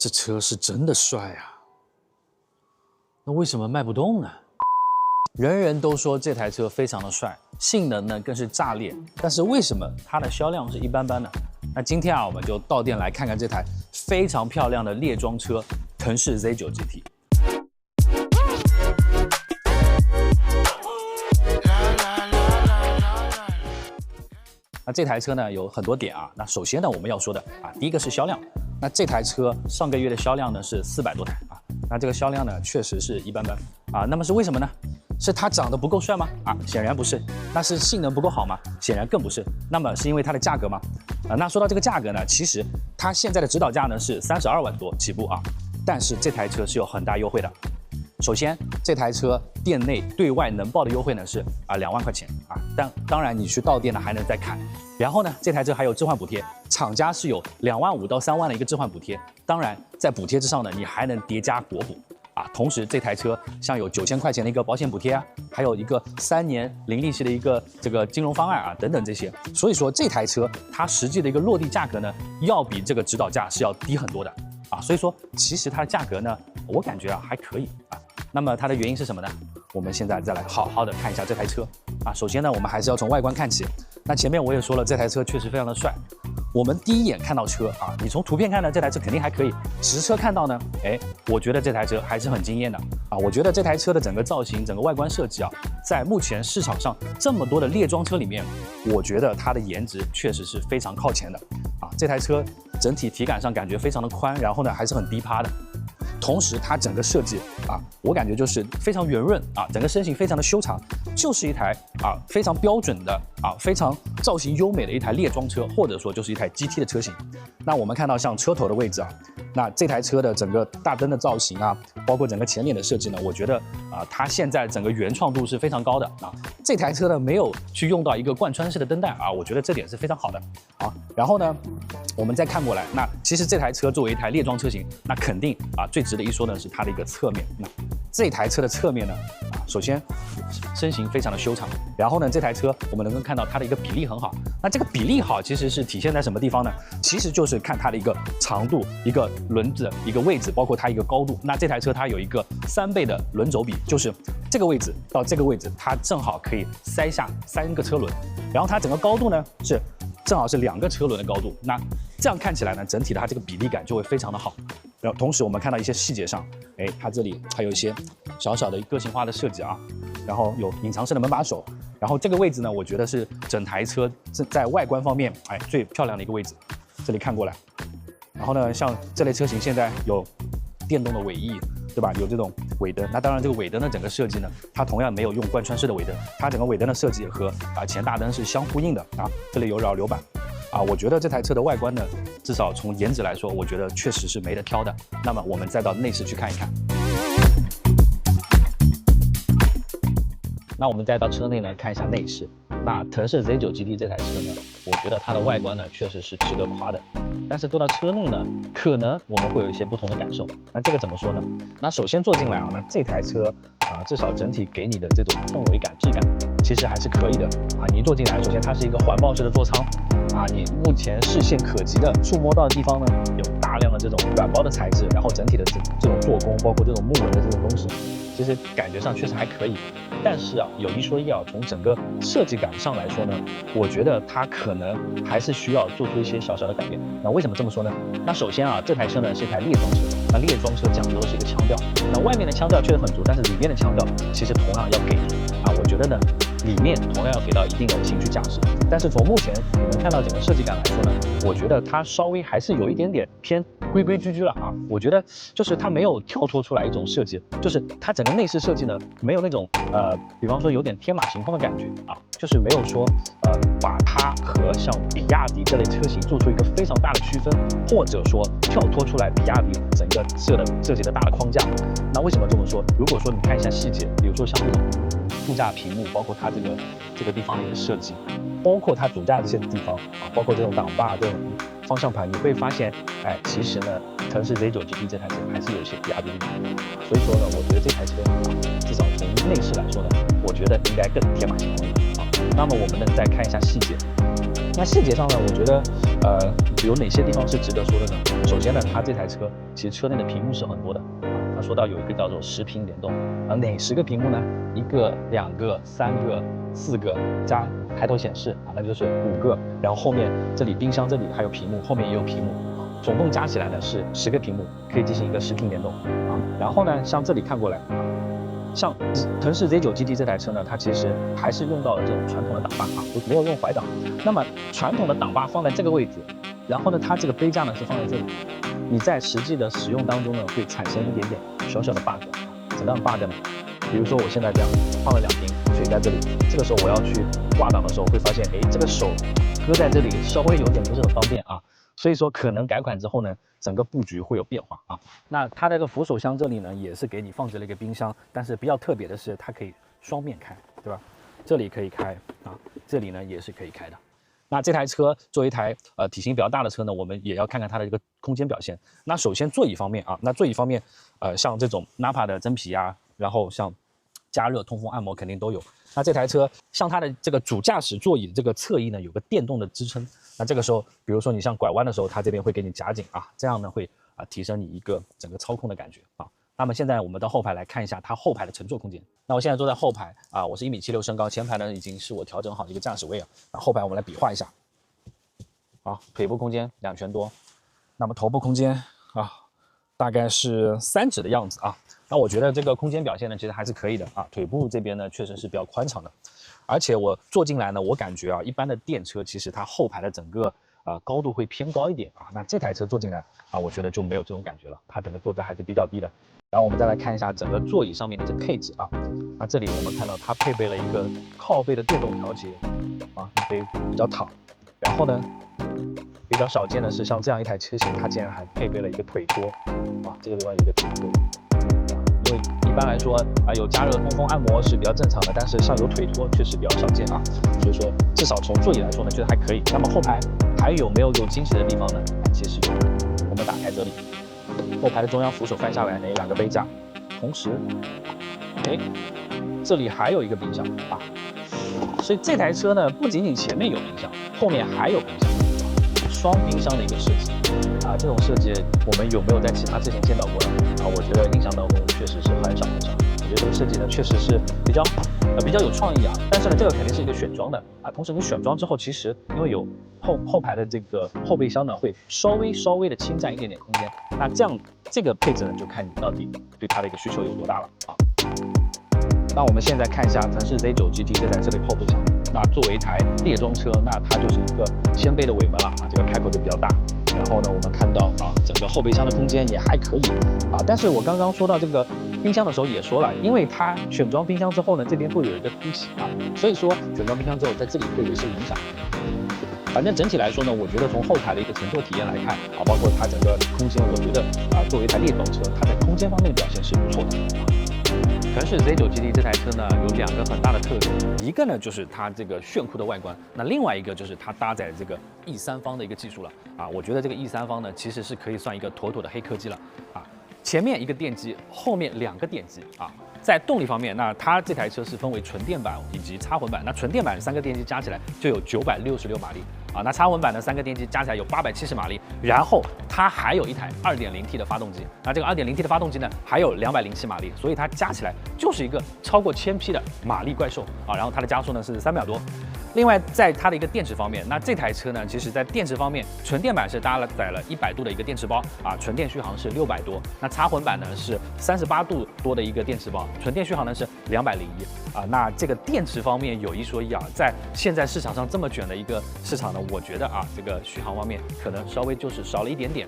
這車是真的帥啊，那為什麼賣不動呢？人人都說這台車非常的帥，性能呢更是炸裂，但是為什麼它的銷量是一般般呢？那今天啊，我们就到店来看看这台非常漂亮的列装车腾势 Z9 GT。那这台车呢有很多点啊，那首先呢我们要说的啊，第一个是销量。那这台车上个月的销量呢是400多台啊，那这个销量呢确实是一般般啊。那麼是為什麼呢？是它長得不夠帥嗎？啊，顯然不是。那是性能不夠好嗎？顯然更不是。那麼是因為它的價格嗎？那說到這個價格呢，其實它現在的指導價呢是32萬多起步啊，但是這台車是有很大優惠的。首先，這台車店內對外能報的優惠呢是2萬塊錢啊，但當然你去到店呢還能再砍。然後呢，這台車還有置換補貼，廠家是有2萬5到3萬的一個置換補貼。當然，在補貼之上呢，你還能疊加國補啊。同時，這台車像有9000塊錢的一個保險補貼啊，還有一個3年零利息的一個這個金融方案啊，等等這些。所以說，這台車它實際的一個落地價格呢，要比這個指導價是要低很多的啊。所以說，其實它的價格呢，我感覺啊還可以啊。那麼它的原因是什麼呢？我們現在再來好好的看一下這台車啊。首先呢，我們還是要從外觀看起。那前面我也說了，這台車確實非常的帥。我們第一眼看到車啊，你從圖片看呢，這台車肯定還可以。實車看到呢，我覺得這台車還是很驚豔的啊。我覺得這台車的整個造型、整個外觀設計啊，在目前市場上這麼多的列裝車裡面，我覺得它的顏值確實是非常靠前的啊。這台車整體體感上感覺非常的寬，然後呢還是很低趴的。同時，它整個設計啊，我感覺就是非常圓潤啊，整個身形非常的修長，就是一台啊非常標準的啊非常造型優美的一台列裝車，或者說就是一台 GT 的車型。那我們看到像車頭的位置啊，那這台車的整個大燈的造型啊，包括整個前臉的設計呢，我覺得啊它現在整個原創度是非常高的啊。這台車呢沒有去用到一個貫穿式的燈帶啊，我覺得這點是非常好的啊。然後呢，我們再看過來，那其實這台車作為一台列裝車型，那肯定啊最值得一說呢是它的一個側面。那這台車的側面呢，首先身形非常的修長，然後呢這台車我們能夠看到它的一個比例很好。那這個比例好其實是體現在什麼地方呢？其實就是看它的一個長度、一個輪子、一個位置，包括它一個高度。那這台車它有一個3倍的輪軸比，就是這個位置到這個位置，它正好可以塞下3個車輪。然後它整個高度呢是正好是2個車輪的高度。那這樣看起來呢，整體的它這個比例感就會非常的好。然後同時我們看到一些細節上，它這裡還有一些小小的個性化的設計啊，然後有隱藏式的門把手，然後這個位置呢，我覺得是整台車在外觀方面最漂亮的一個位置。這裡看過來，然後呢，像這類車型現在有電動的尾翼，對吧？有這種尾燈。那當然，這個尾燈的整個設計呢，它同樣沒有用貫穿式的尾燈，它整個尾燈的設計和前大燈是相呼應的啊。這裡有擾流板。我覺得這台車的外觀呢，至少從顏值來說，我覺得確實是沒得挑的。那麼我們再到內飾去看一看。那我們再到車內呢，看一下內飾。那騰勢 Z9 GT 這台車呢，我覺得它的外觀呢，確實是值得誇的。但是坐到車內呢，可能我們會有一些不同的感受。那這個怎麼說呢？那首先坐進來啊，那這台車至少整體給你的這種氛圍感、質感，其實還是可以的啊。你一坐進來，首先它是一個環抱式的座艙啊，你目前視線可及的觸摸到的地方呢，有大量的這種軟薄的材質，然後整體的這種做工，包括這種木紋的這種東西，其實感覺上確實還可以。但是啊，有一說一啊，從整個設計感上來說呢，我覺得它可能還是需要做出一些小小的改變。那為什麼這麼說呢？那首先啊，這台車呢是一台列裝車，那列裝車講究的是一個腔調，那外面的腔調確實很足，但是裡面的腔調其實同樣要給啊。我覺得呢，裡面同樣要給到一定的情緒價值。但是從目前你能看到整個設計感來說呢，我覺得它稍微還是有一點點偏規規矩矩了啊。我覺得就是它沒有跳脫出來一種設計，就是它整個內飾設計呢，沒有那種比方說有點天馬行空的感覺啊，就是沒有說把它和像比亞迪這類車型做出一個非常大的區分，或者說跳脫出來比亞迪整個設計的大的框架。那為什麼這麼說？如果說你看一下細節，比如說像這種副駕屏幕，包括它這個地方的一個設計，包括它主駕這些地方啊，包括這種擋把、這種方向盤，你會發現，其實呢，騰勢 Z9 GT 這台車還是有些比亞迪的影子。所以說呢，我覺得這台車至少從內飾來說呢，我覺得應該更天馬行空一點啊。那麼我們呢，再看一下細節。那細節上呢，我觉得有哪些地方是值得说的呢？首先呢，它这台车其实车内的屏幕是很多的。他说到有一个叫做10屏联动，哪10个屏幕呢？1个、2个、3个、4个加抬头显示那就是5个。然后后面这里冰箱这里还有屏幕，后面也有屏幕，总共加起来呢是10个屏幕，可以进行一个10屏联动然后呢，像这里看过来像腾势 Z9 GT 这台車呢，它其實還是用到了這種傳統的擋把沒有用懷擋。那麼傳統的擋把放在這個位置，然後呢，它這個杯架呢是放在這裡。你在實際的使用當中呢，會產生一點點小小的 bug。怎樣 bug 呢？比如說我現在這樣放了2瓶水在這裡，這個時候我要去掛擋的時候，會發現，這個手擱在這裡稍微有點不是很方便所以說可能改款之後呢，整個布局會有變化那它這個扶手箱這裡呢，也是給你放置了一個冰箱，但是比較特別的是，它可以雙面開，對吧？這裡可以開這裡呢也是可以開的。那這台車作為一台體型比較大的車呢，我們也要看看它的一個空間表現。那首先座椅方面那座椅方面像這種 Nappa 的真皮然後像加熱、通風、按摩肯定都有。那這台車像它的這個主駕駛座椅的這個側翼呢，有個電動的支撐。那這個時候，比如說你像拐彎的時候，它這邊會給你夾緊這樣呢會提升你一個整個操控的感覺那麼現在我們到後排來看一下它後排的乘坐空間。那我現在坐在後排我是1.76米身高，前排呢已經是我調整好一個駕駛位了。那後排我們來比劃一下腿部空間2拳多，那麼頭部空間大概是3指的樣子那我覺得這個空間表現呢，其實還是可以的腿部這邊呢，確實是比較寬敞的，而且我坐進來呢，我感覺一般的電車其實它後排的整個高度會偏高一點那這台車坐進來我覺得就沒有這種感覺了，它整個坐姿還是比較低的。然後我們再來看一下整個座椅上面的這配置那這裡我們看到它配備了一個靠背的電動調節你可以比較躺。然後呢，比較少見的是像這樣一台車型，它竟然還配備了一個腿托這個地方有一個腿托。因為一般來說有加熱、通風、按摩是比較正常的，但是像有腿托確實比較少見所以說至少從座椅來說呢，覺得還可以。那麼後排還有沒有驚喜的地方呢？其實有，我們打開這裡，後排的中央扶手翻下來2個杯架，同時這裡還有一個冰箱所以這台車呢，不僅僅前面有冰箱，後面還有冰箱，雙冰箱的一個設計這種設計我們有沒有在其他之前見到過呢？我覺得印象當中確實是很少很少。我覺得這個設計呢，確實是比較有創意但是呢，這個肯定是一個選裝的同時你選裝之後，其實因為有後排的這個後備箱呢，會稍微的侵佔一點點空間。那這樣這個配置呢，就看你到底對它的一個需求有多大了那我們現在看一下騰勢 Z9 GT 這台車的後備箱。那作為一台列裝車，那它就是一個掀背的尾門了這個開口就比較大。然後呢，我們看到整個後備箱的空間也還可以但是我剛剛說到這個冰箱的時候也說了，因為它選裝冰箱之後呢，這邊會有一個凸起所以說選裝冰箱之後，在這裡會有一些影響。反正整體來說呢，我覺得從後排的一個乘坐體驗來看包括它整個空間，我覺得作為一台列裝車，它在空間方面的表現是不錯的。騰勢 Z9 GT 這台車呢，有2個很大的特點，一個呢就是它這個炫酷的外觀，那另外一個就是它搭載這個 E3 方的一個技術了我覺得這個 E3 方呢，其實是可以算一個妥妥的黑科技了前面一個電機，後面2個電機在動力方面，那它這台車是分為純電版以及插混版。那純電版3個電機加起來就有966馬力那插混版的3個電機加起來有870馬力，然後它還有一台 2.0T 的發動機。那這個 2.0T 的發動機呢，還有207馬力，所以它加起來就是一個超過1000匹的馬力怪獸然後它的加速呢是3秒多。另外，在它的一個電池方面，那這台車呢，其實在電池方面，純電版是搭載了100度的一個電池包純電續航是600多。那插混版呢是38度多的一個電池包，純電續航呢是201那這個電池方面有一說一在現在市場上這麼卷的一個市場呢，我覺得這個續航方面可能稍微就是少了一點點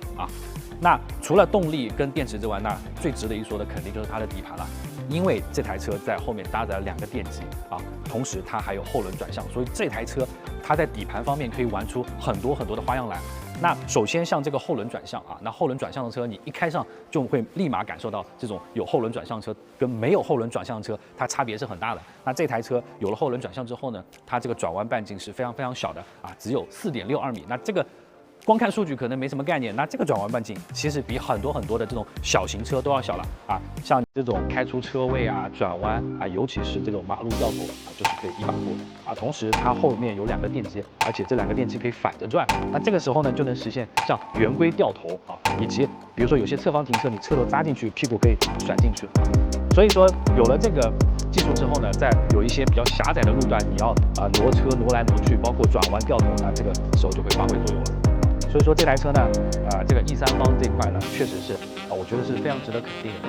那除了動力跟電池之外，那最值得一說的肯定就是它的底盤了。因為這台車在後面搭載了2個電機同時它還有後輪轉向，所以這台車它在底盤方面可以玩出很多的花樣來。那首先像這個後輪轉向那後輪轉向的車你一開上就會立馬感受到這種有後輪轉向車跟沒有後輪轉向的車它差別是很大的。那這台車有了後輪轉向之後呢，它這個轉彎半徑是非常小的只有4.62米。那這個光看數據可能沒什麼概念，那這個轉彎半徑其實比很多的這種小型車都要小了啊。像這種開出車位啊、轉彎啊，尤其是這種馬路掉頭啊，就是可以一把過啊。同時它後面有2個電機，而且這2個電機可以反着轉，那這個時候呢就能實現像圓規掉頭啊，以及比如說有些侧方停車，你車頭扎進去，屁股可以甩进去。所以说有了这个技术之後呢，在有一些比較狹窄的路段，你要挪車挪來挪去，包括轉彎掉頭，那這個時候就會發揮作用了。所以說這台車呢，這個 E3 方這塊呢，確實是我覺得是非常值得肯定的。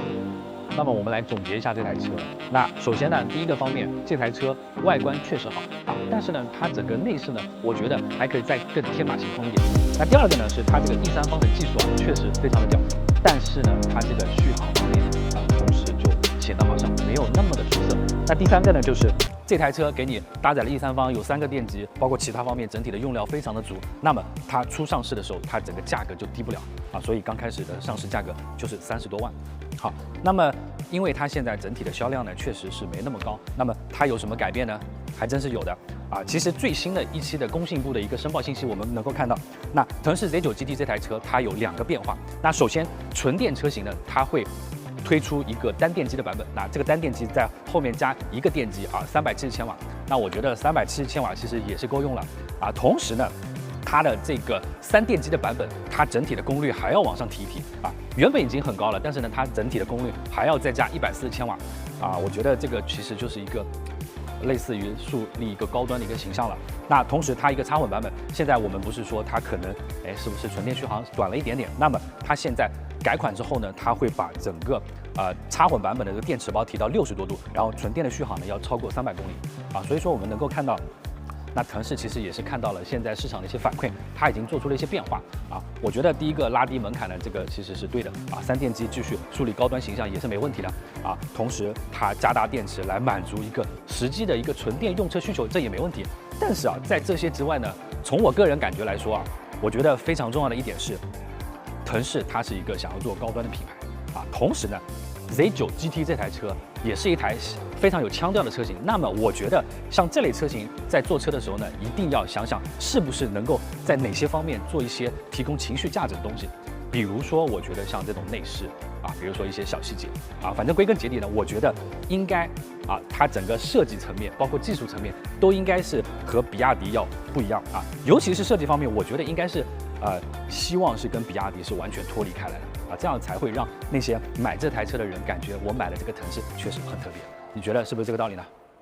那麼我們來總結一下這台車。那首先呢，第一個方面，這台車外觀確實好啊，但是呢，它整個內飾呢，我覺得還可以再更天馬行空一點。那第二個呢，是它這個 E3 方的技術啊，確實非常的屌，但是呢，它這個續航方面同時就顯得好像沒有那麼的出色。那第三個呢，就是這台車給你搭載了 E3 方，有3個電機，包括其他方面整體的用料非常的足。那麼它初上市的時候，它整個價格就低不了啊，所以剛開始的上市價格就是30多萬。好，那麼因為它現在整體的銷量呢，確實是沒那麼高。那麼它有什麼改變呢？還真是有的啊。其實最新的一期的工信部的一個申報信息，我們能夠看到，那騰勢 Z9 GT 這台車它有2個變化。那首先純電車型呢，它會推出一個單電機的版本，那這個單電機在後面加1個電機啊，370千瓦。那我覺得370千瓦其實也是夠用了啊。同時呢，它的這個3電機的版本，它整體的功率還要往上提一提啊。原本已經很高了，但是呢，它整體的功率還要再加140千瓦啊。我覺得這個其實就是一個類似於樹立一個高端的一個形象了。那同時它一個插混版本，現在我們不是說它可能是不是純電續航短了一點點？那麼它現在改款之後呢，它會把整個插混版本的這個電池包提到60多度，然後純電的續航呢要超過300公里啊。所以說我們能夠看到，那騰勢其實也是看到了現在市場的一些反饋，它已經做出了一些變化啊。我覺得第一個拉低門檻的這個其實是對的啊，3電機繼續樹立高端形象也是沒問題的啊。同時它加大電池來滿足一個實際的一個純電用車需求，這也沒問題。但是啊，在這些之外呢，從我個人感覺來說啊，我覺得非常重要的一點是，騰勢它是一個想要做高端的品牌啊。同時呢，Z9 GT 這台車也是一台非常有腔調的車型。那麼我覺得像這類車型在坐車的時候呢，一定要想想是不是能夠在哪些方面做一些提供情緒價值的東西。比如說，我覺得像這種內飾啊，比如說一些小細節啊，反正歸根結底呢，我覺得應該啊，它整個設計層面，包括技術層面，都應該是和比亞迪要不一樣啊。尤其是設計方面，我覺得應該是希望是跟比亞迪是完全脫離開來的啊，這樣才會讓那些買這台車的人感覺我買了這個騰勢確實很特別。你覺得是不是這個道理呢？